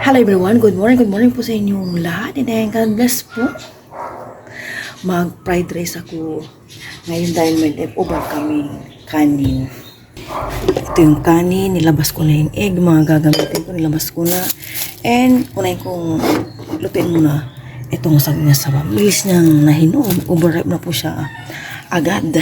Hello everyone, good morning po sa inyong lahat and God bless po. Mag-fried rice ako ngayon dahil may leftover kami kanin. Ito yung kanin, nilabas ko na yung egg, mga gagamitin ko, nilabas ko na. And unahin kong lutuin muna itong saging na saba. Bilis niyang nahinog, overripe na po siya agad.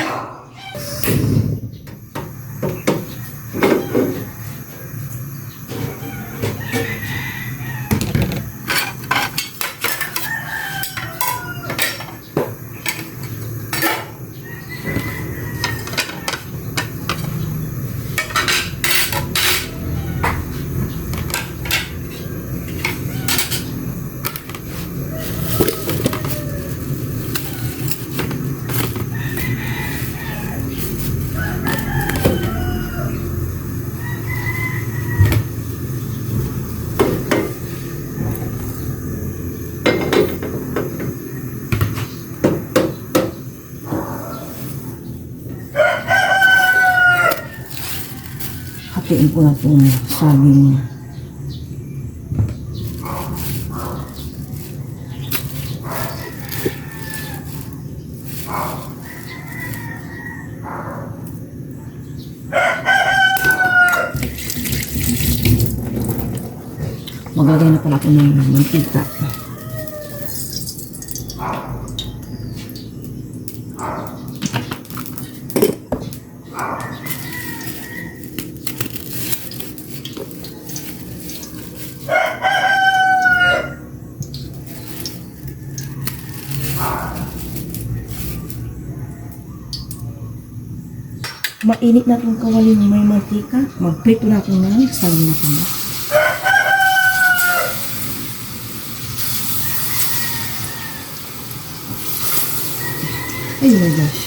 Hatiin ko na itong saging. Maglagay na pala ako ng mantika. Mainit na itong kawali ng may mantika. Magprito na ako ng saging na saba. Ay my gosh.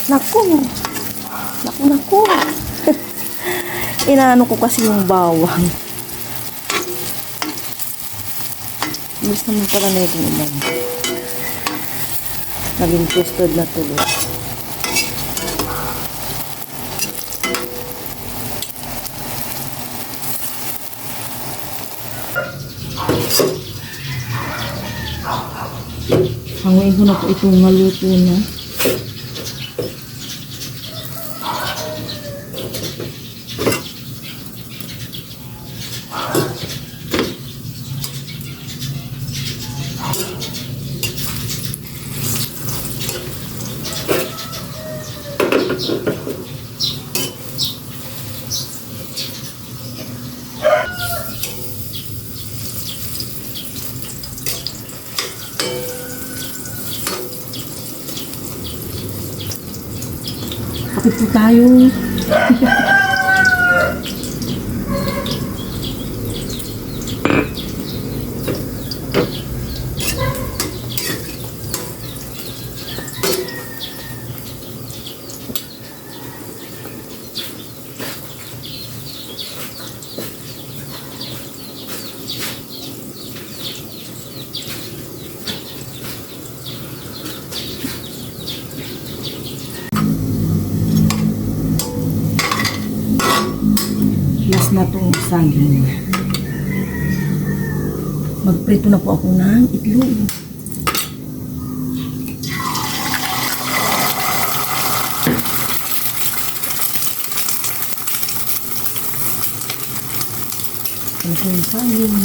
Naku! Naku! Inaano ko kasi yung bawang. Gusto naman pala na itong ulan. Naging toasted na tuloy. Hanguin ko na po itong maluto na. Kapit po tayo. Last na itong saging. Magprito na po ako ng itlog. Ito yung saging.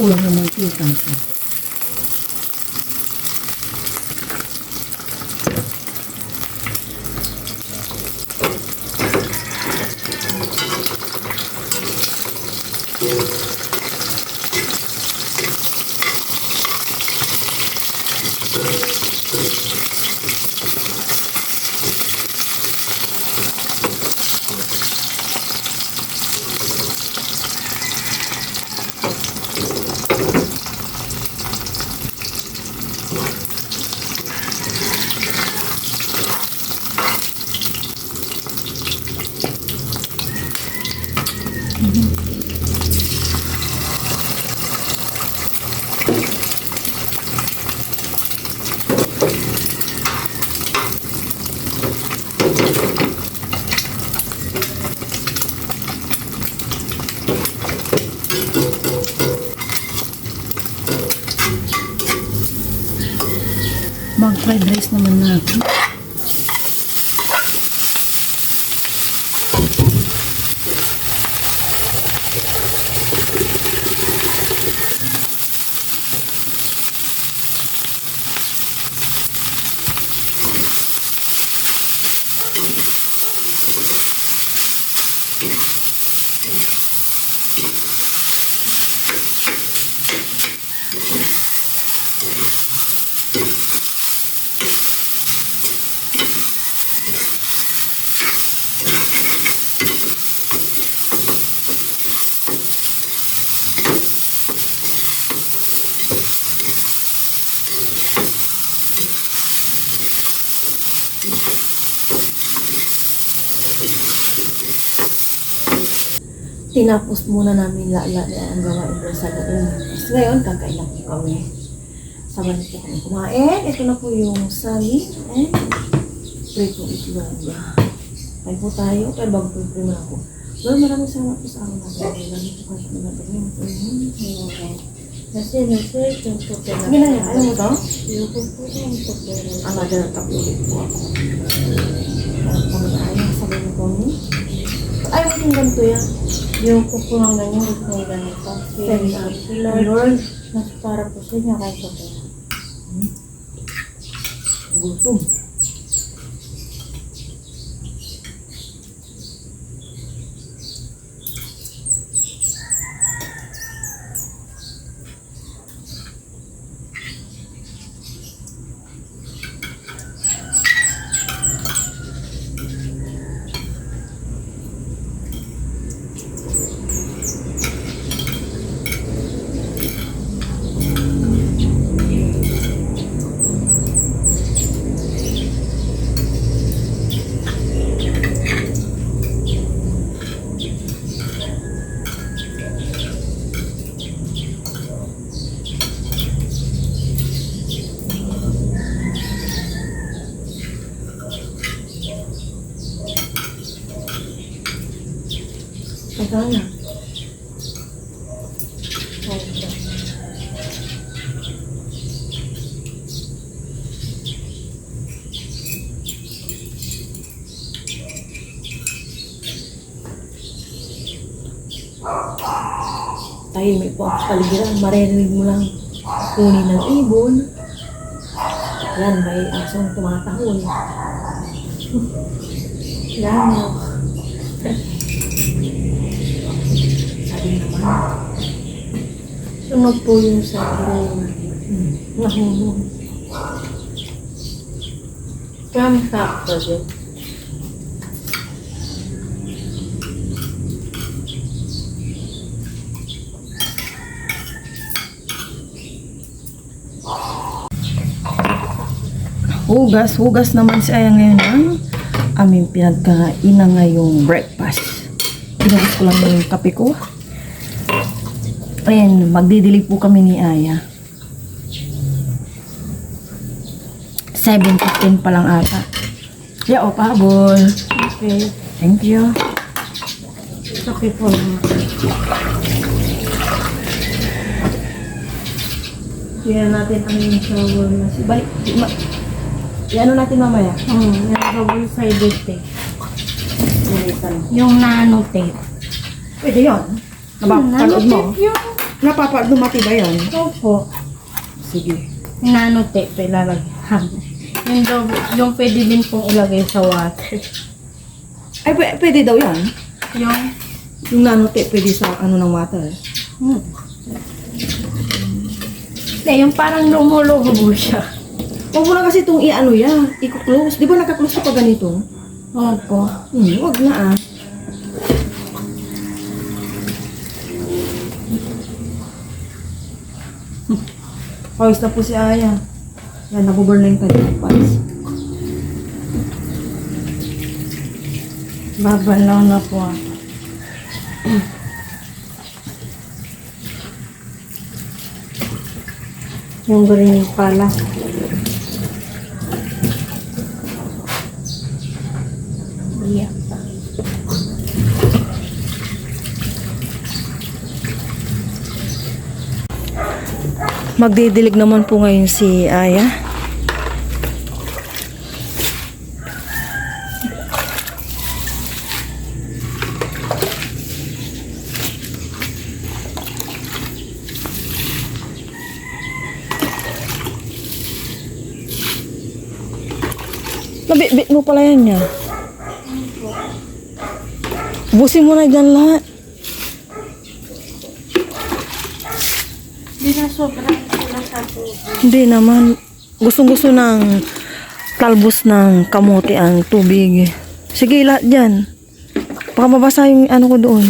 Kulang ng mantika ito. Mag-fried rice naman natin. Tinapos muna namin lala na ang gawain doon sa loob. Tapos ngayon, kakain lang po kami. Sabay na po kami kumain. Ito na po yung saging and prito itlog. Kain po tayo. Pero bago po yung primo na po. Well, maraming salamat po sa akin natin. Lagi po kayo na natin. Kasi nasa yung toke na. Sige na niya. Alam mo to? Yung po yung toke na. Ang natin ang tapulit po ako. Parang kami ayaw. Sabay na po niya. Ayaw ko yung ganito yan. Yung kukulang na yung gusto ng ganito. Si Lord, mas para po sa inyo kahit toke na. Gutom. Ikaw na. Tahimik po ang paligiran. Maririnig mo lang kunin ng ibon. Yan, may asong tumatahol. Yan mo. Sabi naman. Sunog po yung sa akin. Nahulog. Kami sakto din. Hugas naman si Aya ngayon ng aming pinagkainan ngayong breakfast. Pinugas ko lang yung kape ko. Ayan, magdidilig po kami ni Aya. 7:15 pa lang ata. Yeah, o, pahabol. Okay. Thank you. Okay po. Yan natin ang shower na si Balik. Ano natin mamaya? yung double-sided tape. Ulitan. Yung nano tape. Pwede yun. Napapalood mo? Yung Napapalood mo ba yun? opo. Sige. Yung nano tape ilalagyan. Yung double, yung pwede din pong ilagay sa water. Ay, pwede daw yan. Yung Nanotape pwede sa ano ng water. yung parang lumulubo siya. Huwag mo na kasi itong i-ano yan. I-close. Di ba naka-close ka pa ganito? Opo. Huwag na ah. Pawis na po si Aya. Yan, nabuburn na yung kanyang pawis. Babalaw na po ako. Yung green pala. Yeah. Magdidilig naman po ngayon si Aya. Nabitbit mo pala yan niya. Busin mo na dyan lahat. Hindi na sobrang sila sa tubig. Hindi naman. Gustong-gusto ng talbos ng kamote ang tubig. Sige, lahat dyan. Baka mabasa yung ano ko doon.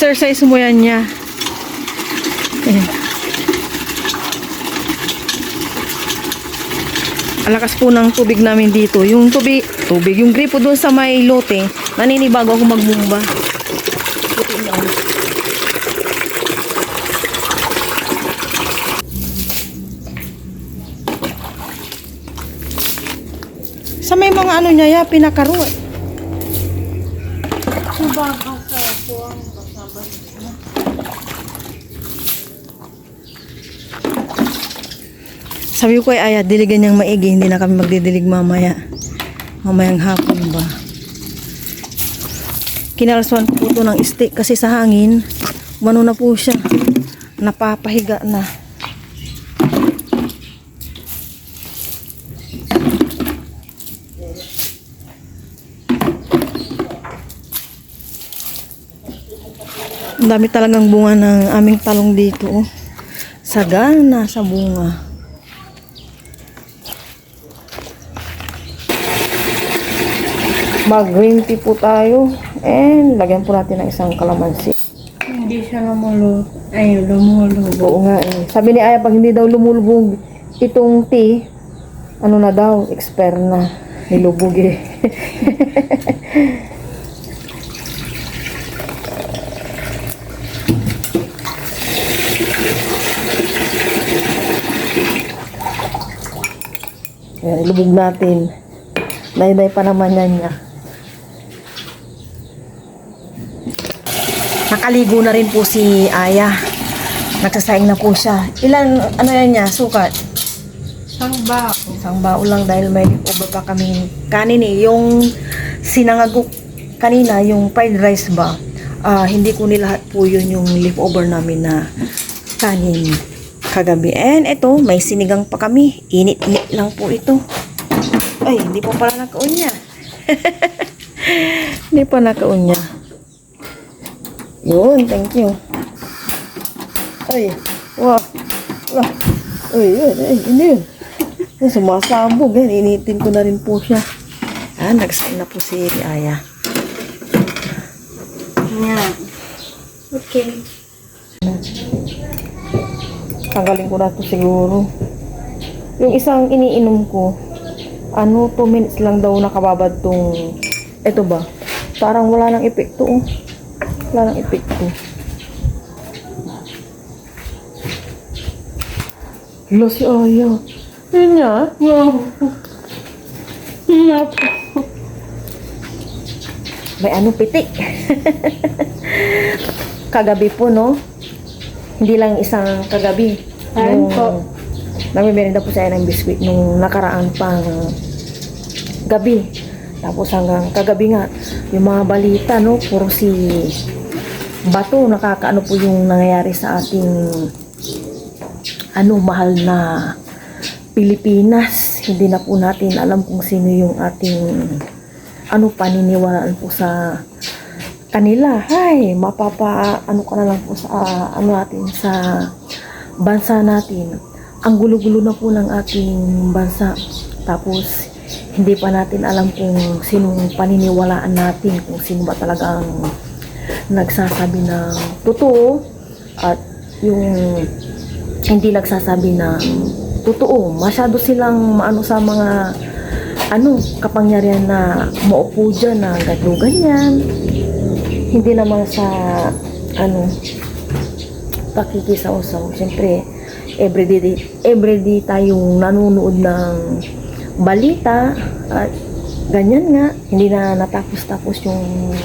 Exercise mo yan niya. Ayan. Alakas po ng tubig namin dito. Yung tubig, yung gripo doon sa may lote, naninibago ako magbumba. Sa may mga ano niya, pinakaruat. Subagang sa kuwang kasama niya. Sabi ko kay Aya, diligan niyang maigi, hindi na kami magdidilig mamaya. Mamayang hapon ba. Kinalasuan ko po ito ng stick kasi sa hangin, umano na po siya. Napapahiga na. Ang dami talagang bunga ng aming talong dito. Oh. Sagana sa bunga. Mag-green tea po tayo. And lagyan po natin ng isang kalamansi. Hindi siya lumulog. Ay, lumulog. Oo nga eh. Sabi ni Aya, pag hindi daw lumulubog itong tea, ano na daw, expire na. Nilubog eh. Ayan, ilubog natin. Day-day pa naman yan niya. Nakaligo na rin po si Aya. Nagsasaing na po siya. Ilan, ano yan niya, sukat? Isang bao. Isang bao lang dahil may over pa kami kanin eh. Yung sinangag ko kanina, yung fried rice ba, hindi ko nilahat po yun yung leftover namin na kanin kagabi. And ito, may sinigang pa kami. Init-init lang po ito. Ay, hindi po pala nakaunya. Hindi pa nakaunya. Yun, thank you. Ay, wah. Wah. Ay, hindi yun. Sumasabog, initin ko na rin po siya. Nagsain na po si Aya. Yan. Okay. Tanggalin ko na to siguro. Yung isang iniinom ko, 2 minutes lang daw nakababad tong, eto ba? Parang wala nang epekto, oh. Wala nang epekto. Hala si Aya. Yun niya. Wow. May pitik. Kagabi po, no? Hindi lang isang kagabi. Ayun po. Nagme-merienda po siya ng biskuit nung nakaraan pang gabi. Tapos hanggang kagabi nga, yung mga balita, no? Puro si Bato, nakakaano po yung nangyayari sa ating mahal na Pilipinas. Hindi na po natin alam kung sino yung ating paniniwalaan po sa kanila. Hay, ka na lang po sa natin sa bansa natin. Ang gulo-gulo na po ng ating bansa. Tapos hindi pa natin alam kung sinong paniniwalaan natin, kung sino ba talagang nagsasabi ng totoo at yung hindi nagsasabi ng totoo. Masyado silang sa mga kapangyarihan na maupo dyan na ganyan. Hindi naman sa pakikisaw-saw. Siyempre, everyday tayong nanonood ng balita at ganyan nga, hindi na natapos-tapos yung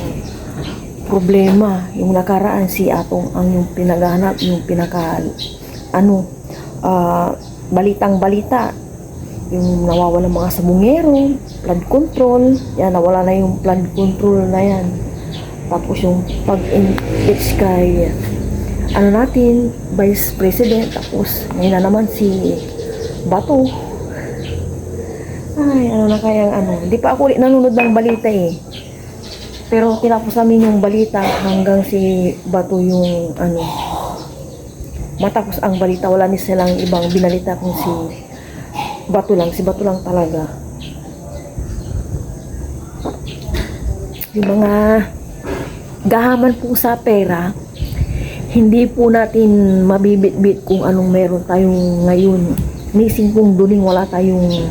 problema. Yung nakaraan si Atong ang yung pinaghanap, yung balitang balita, yung nawawala mga sabungero, flood control, yan, nawala na yung flood control na yan. Tapos yung pag-impeach kay natin, Vice President, tapos ngayon na naman si Bato. Ay, ano na kayang hindi pa ako ulit nanonood ng balita eh. Pero tinapos namin yung balita hanggang si Bato yung matapos ang balita, wala ni silang ibang binalita kung si Bato lang talaga. Yung mga gahaman po sa pera, hindi po natin mabibitbit kung anong meron tayong ngayon. Missing kung duling wala tayong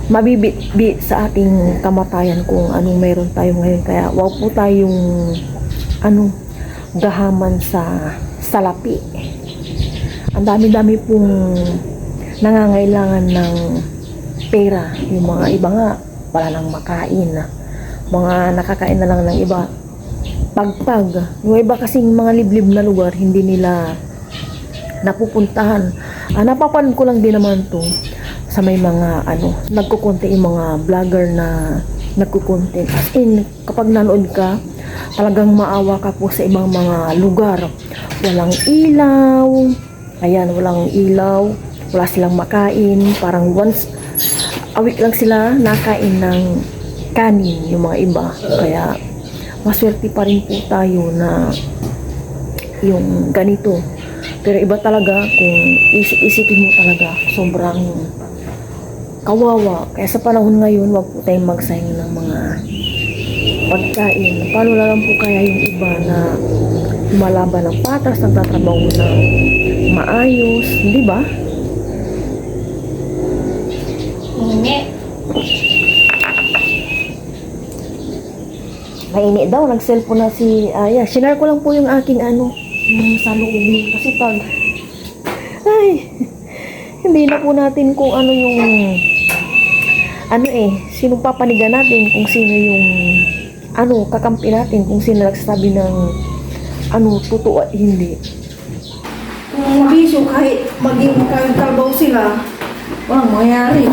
mabibitbit sa ating kamatayan kung anong meron tayo ngayon. Kaya wag po tayong gahaman sa salapi. Ang dami-dami pong nangangailangan ng pera. Yung mga iba nga wala nang makain, mga nakakain na lang ng iba pagpag. Yung iba kasing mga liblib na lugar hindi nila napupuntahan. Napapan ko lang din naman to sa may mga nagkukontent, yung mga vlogger na nagkukontent. As in, kapag nanood ka, talagang maawa ka po sa ibang mga lugar. Walang ilaw, walang ilaw, wala silang makain, parang once a week lang sila nakain ng kanin yung mga iba. Kaya maswerte pa rin po tayo na yung ganito. Pero iba talaga kung isipin mo talaga, sobrang kawawa. Kaya sa panahon ngayon, wag po tayong magsayang ng mga pagkain. Paano na lang po kaya yung iba na lumalaban ng patas, nagtatrabaho ng maayos, di ba? Hindi. Mainit daw, nag-cellphone na si Aya. Sinare ko lang po yung aking yung salubin. Kasi pag hindi na po natin kung yung sinong papanigan natin, kung sino yung kakampi natin, kung sino nagsasabi ng totoo at hindi. Kung bisyo, kahit maging kalbaw sila, walang mangyari.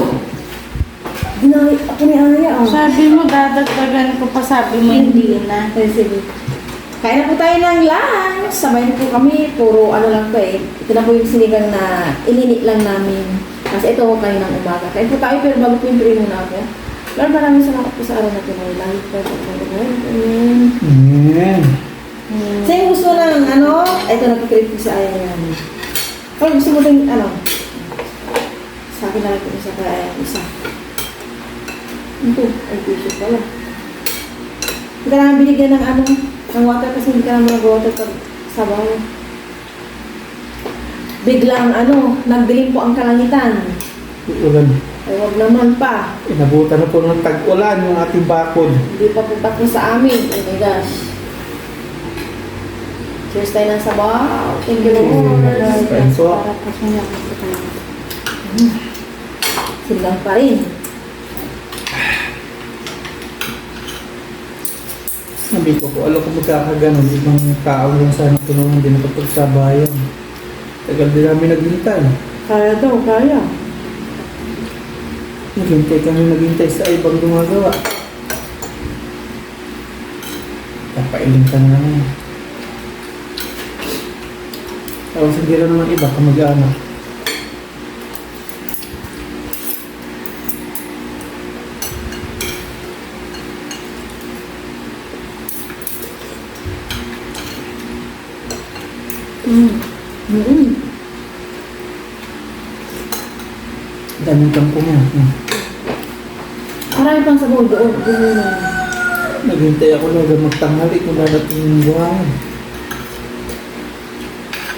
Ginahit ako ni Aya. Sabi mo, dadagdagan ko pa, sabi mo, hindi na. Sige. Kain na po tayo ng lunch. Sabay na po kami. Puro lang to eh. Ito na po yung sinigang na ininit lang namin. Kasi ito kayo ng umaga. Kain po tayo pero bago po yung pray muna ako. Lord, maraming salamat po sa araw na tinay. Lahit po at Amen. Amen. Sa'yo gusto ng ito nag-crave ko sa Aya yan. Kung gusto mo din sa akin na lang po isa kaya isa. Ito, ay tissue pala. Hindi ka naman binigyan ng ng water kasi hindi ka naman nag-water pag sabaw. Biglang nagdilim po ang kalangitan. Ulan. Ay wag naman pa. Inabutan na po ng tag-ulan yung ating bakod. Hindi pa po tapos sa amin. Oh my gosh. Cheers tayo ng sabaw. Thank you Lord. Penso. Para po siya nakakita. Silang pa rin. Sabi ko alam ko magkakaganon. Ibang tao lang sana tulungan din kapag sa bayan. Tagal din namin naghintay. Kaya daw, kaya. Naghintay sa ibang gumagawa. Kapailing ka na naman. Tapos hindi lang naman iba kamag-anak. Daming kampo niya. Marami pang sabaw doon. Naghintay ako na magtanghali kung darating yung buhangin.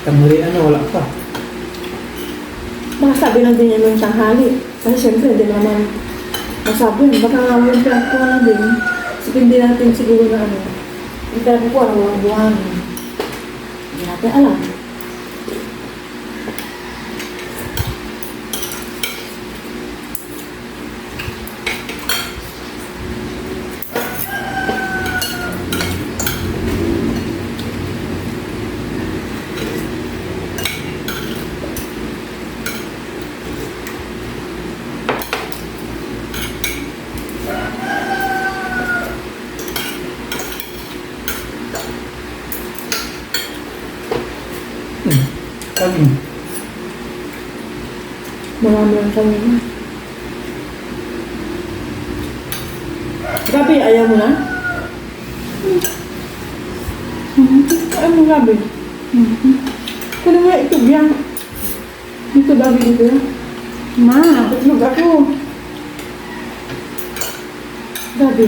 Tanghali wala pa. Baka sabi lang din yan ng tanghali. Kasi syempre, hindi naman masabi. Baka nga yung pinagkuha na din. Sipin din natin siguro na yung pinagkuha na walang buhangin. Hindi natin ate alam. Kanin. Marami lang kami na. Gabi, ayaw mo na? Ayaw mo gabi? Kunin mo yung itog yan. Dito gabi dito yan. Ma, itlog ako. Gabi.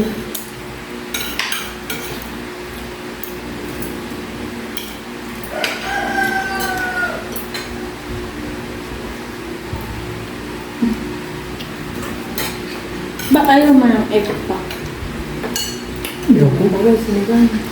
Ba't ayaw mo ng egg pa? Ayoko. Bagay, sinigang.